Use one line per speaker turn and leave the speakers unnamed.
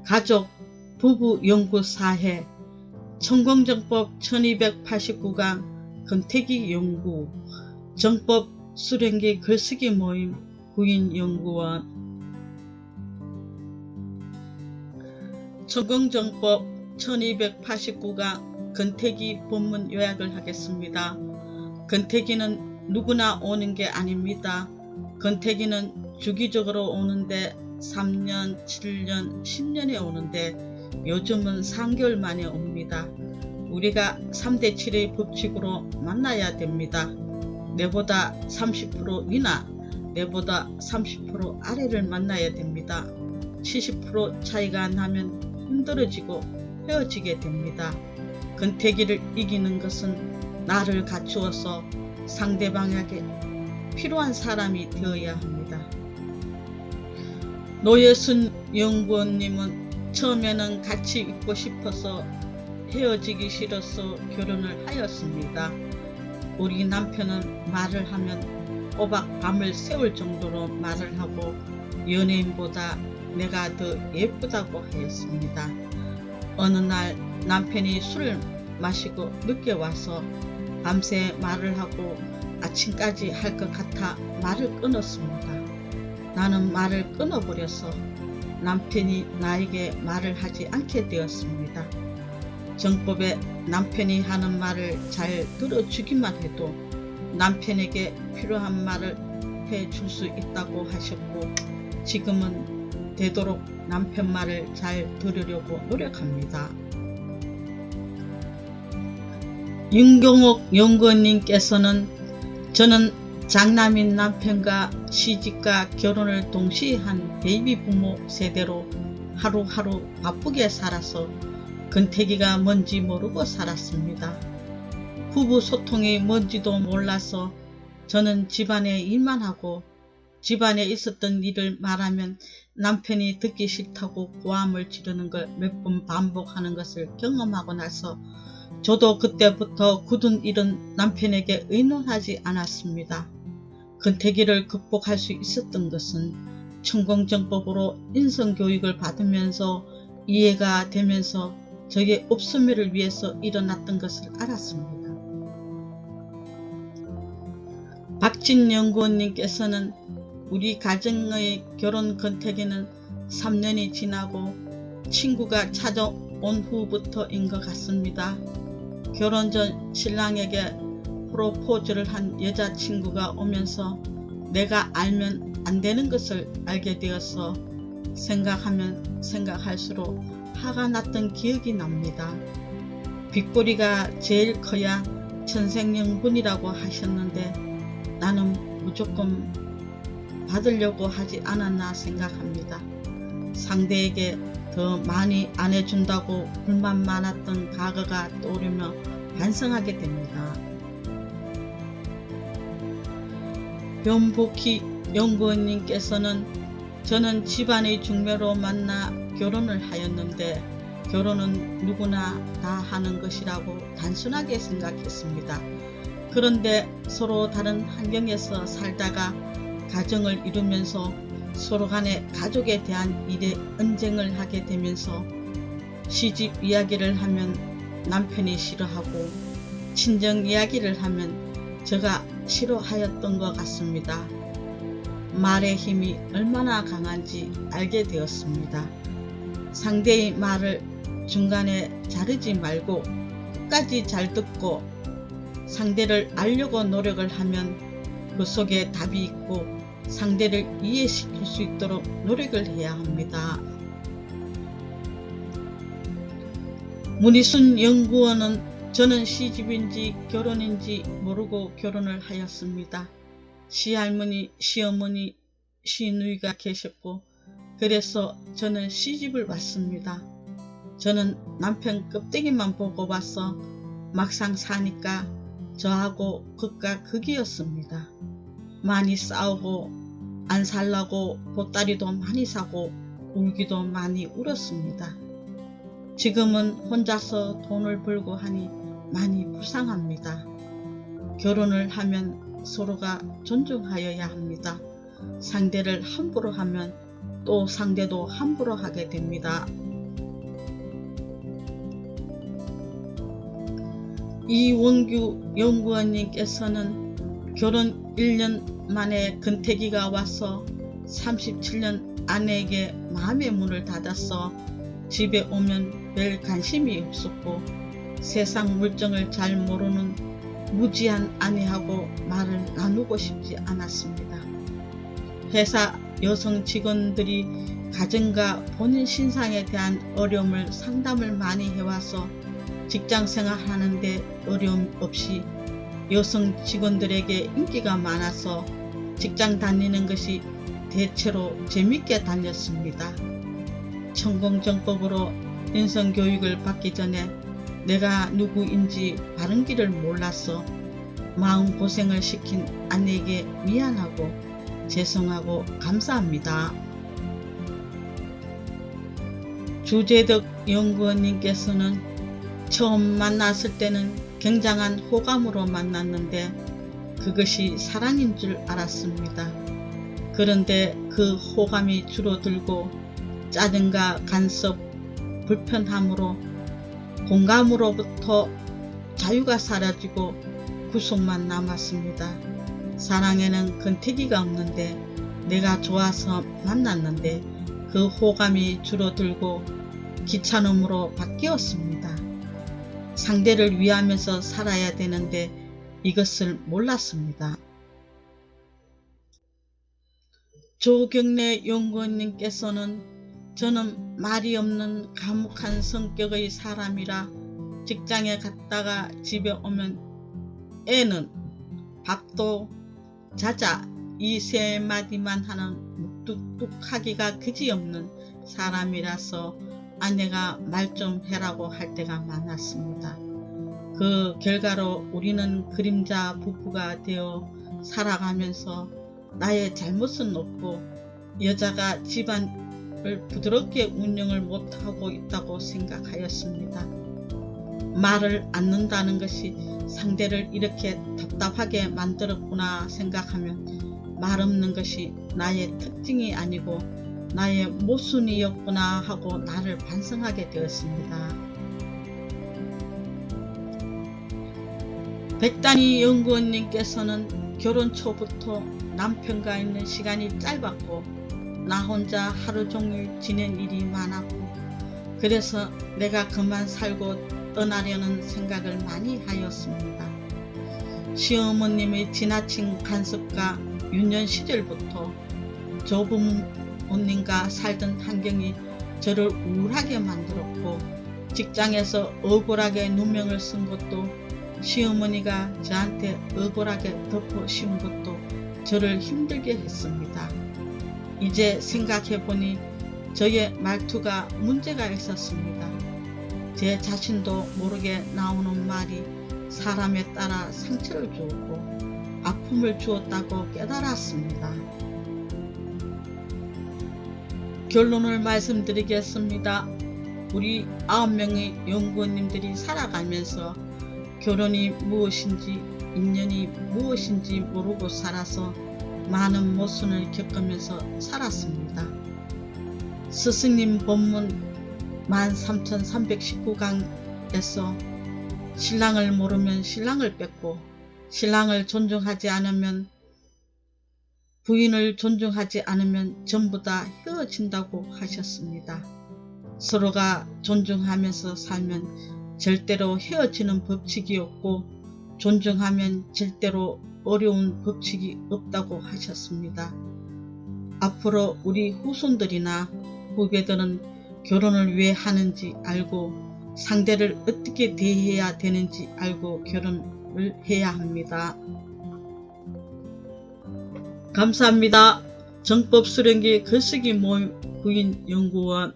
가족 부부연구사회 천공정법 1289강 권태기 연구 정법 수련기 글쓰기 모임 구인연구원 천공정법 1289강 권태기 본문 요약을 하겠습니다. 권태기는 누구나 오는 게 아닙니다. 권태기는 주기적으로 오는데 3년, 7년, 10년에 오는데 요즘은 3개월 만에 옵니다. 우리가 3대 7의 법칙으로 만나야 됩니다. 내보다 30% 위나 내보다 30% 아래를 만나야 됩니다. 70% 차이가 나면 힘들어지고 헤어지게 됩니다. 권태기를 이기는 것은 나를 갖추어서 상대방에게 필요한 사람이 되어야 합니다. 노예순 연구원님은 처음에는 같이 있고 싶어서 헤어지기 싫어서 결혼을 하였습니다. 우리 남편은 말을 하면 꼬박 밤을 새울 정도로 말을 하고 연예인보다 내가 더 예쁘다고 하였습니다. 어느 날 남편이 술을 마시고 늦게 와서 밤새 말을 하고 아침까지 할 것 같아 말을 끊었습니다. 나는 말을 끊어버려서 남편이 나에게 말을 하지 않게 되었습니다. 정법에 남편이 하는 말을 잘 들어주기만 해도 남편에게 필요한 말을 해줄 수 있다고 하셨고 지금은 되도록 남편 말을 잘 들으려고 노력합니다. 윤경옥 연구원님께서는 저는 장남인 남편과 시집과 결혼을 동시에 한 베이비 부모 세대로 하루하루 바쁘게 살아서 권태기가 뭔지 모르고 살았습니다. 부부 소통이 뭔지도 몰라서 저는 집안의 일만 하고 집안에 있었던 일을 말하면 남편이 듣기 싫다고 고함을 지르는 걸 몇 번 반복하는 것을 경험하고 나서 저도 그때부터 굳은 일은 남편에게 의논하지 않았습니다. 권태기를 극복할 수 있었던 것은 천공정법으로 인성교육을 받으면서 이해가 되면서 저의 옵소멸을 위해서 일어났던 것을 알았습니다. 박진 연구원님께서는 우리 가정의 결혼 권태기는 3년이 지나고 친구가 찾아온 후부터인 것 같습니다. 결혼 전 신랑에게 프로포즈를 한 여자친구가 오면서 내가 알면 안 되는 것을 알게 되어서 생각하면 생각할수록 화가 났던 기억이 납니다. 빗꼬리가 제일 커야 천생연분이라고 하셨는데 나는 무조건 받으려고 하지 않았나 생각합니다. 상대에게 더 많이 안 해준다고 불만 많았던 과거가 떠오르며 반성하게 됩니다. 변복희 연구원님께서는 저는 집안의 중매로 만나 결혼을 하였는데 결혼은 누구나 다 하는 것이라고 단순하게 생각했습니다. 그런데 서로 다른 환경에서 살다가 가정을 이루면서 서로 간에 가족에 대한 일에 언쟁을 하게 되면서 시집 이야기를 하면 남편이 싫어하고 친정 이야기를 하면 제가 싫어하였던 것 같습니다. 말의 힘이 얼마나 강한지 알게 되었습니다. 상대의 말을 중간에 자르지 말고 끝까지 잘 듣고 상대를 알려고 노력을 하면 그 속에 답이 있고 상대를 이해시킬 수 있도록 노력을 해야 합니다. 문희순 연구원은 저는 시집인지 결혼인지 모르고 결혼을 하였습니다. 시할머니, 시어머니, 시누이가 계셨고 그래서 저는 시집을 왔습니다. 저는 남편 껍데기만 보고 봐서 막상 사니까 저하고 극과 극이었습니다. 많이 싸우고 안 살라고 보따리도 많이 사고 울기도 많이 울었습니다. 지금은 혼자서 돈을 벌고 하니 많이 불쌍합니다. 결혼을 하면 서로가 존중하여야 합니다. 상대를 함부로 하면 또 상대도 함부로 하게 됩니다. 이원규 연구원님께서는 결혼 1년 만에 근태기가 와서 37년 아내에게 마음의 문을 닫았어 집에 오면 별 관심이 없었고 세상 물정을 잘 모르는 무지한 아내하고 말을 나누고 싶지 않았습니다. 회사 여성 직원들이 가정과 본인 신상에 대한 어려움을 상담을 많이 해와서 직장생활 하는데 어려움 없이 여성 직원들에게 인기가 많아서 직장 다니는 것이 대체로 재밌게 다녔습니다. 천공정법으로 인성교육을 받기 전에 내가 누구인지 바른 길을 몰라서 마음고생을 시킨 아내에게 미안하고 죄송하고 감사합니다. 주재덕 연구원님께서는 처음 만났을 때는 굉장한 호감으로 만났는데 그것이 사랑인 줄 알았습니다. 그런데 그 호감이 줄어들고 짜증과 간섭, 불편함으로 공감으로부터 자유가 사라지고 구속만 남았습니다. 사랑에는 근태기가 없는데 내가 좋아서 만났는데 그 호감이 줄어들고 귀찮음으로 바뀌었습니다. 상대를 위하면서 살아야 되는데 이것을 몰랐습니다. 조경래 연구원님께서는 저는 말이 없는 과묵한 성격의 사람이라 직장에 갔다가 집에 오면 애는 밥도 자자 이 세 마디만 하는 묵뚝뚝하기가 그지없는 사람이라서 아내가 말 좀 해라고 할 때가 많았습니다. 그 결과로 우리는 그림자 부부가 되어 살아가면서 나의 잘못은 없고 여자가 집안을 부드럽게 운영을 못하고 있다고 생각하였습니다. 말을 않는다는 것이 상대를 이렇게 답답하게 만들었구나 생각하면 말 없는 것이 나의 특징이 아니고 나의 모순이었구나 하고 나를 반성하게 되었습니다. 백단희 연구원님께서는 결혼 초부터 남편과 있는 시간이 짧았고 나 혼자 하루 종일 지낸 일이 많았고 그래서 내가 그만 살고 떠나려는 생각을 많이 하였습니다. 시어머님의 지나친 간섭과 유년 시절부터 조부모님과 살던 환경이 저를 우울하게 만들었고 직장에서 억울하게 누명을 쓴 것도 시어머니가 저한테 억울하게 덮어 씌운 것도 저를 힘들게 했습니다. 이제 생각해보니 저의 말투가 문제가 있었습니다. 제 자신도 모르게 나오는 말이 사람에 따라 상처를 주었고 아픔을 주었다고 깨달았습니다. 결론을 말씀드리겠습니다. 우리 9명의 연구원님들이 살아가면서 결혼이 무엇인지 인연이 무엇인지 모르고 살아서 많은 모순을 겪으면서 살았습니다. 스승님 본문 13,319강에서 신랑을 모르면 신랑을 뺏고 신랑을 존중하지 않으면 부인을 존중하지 않으면 전부 다 헤어진다고 하셨습니다. 서로가 존중하면서 살면 절대로 헤어지는 법칙이 없고 존중하면 절대로 어려운 법칙이 없다고 하셨습니다. 앞으로 우리 후손들이나 후배들은 결혼을 왜 하는지 알고 상대를 어떻게 대해야 되는지 알고 결혼을 해야 합니다. 감사합니다. 정법수련기 글쓰기 모임 부인 연구원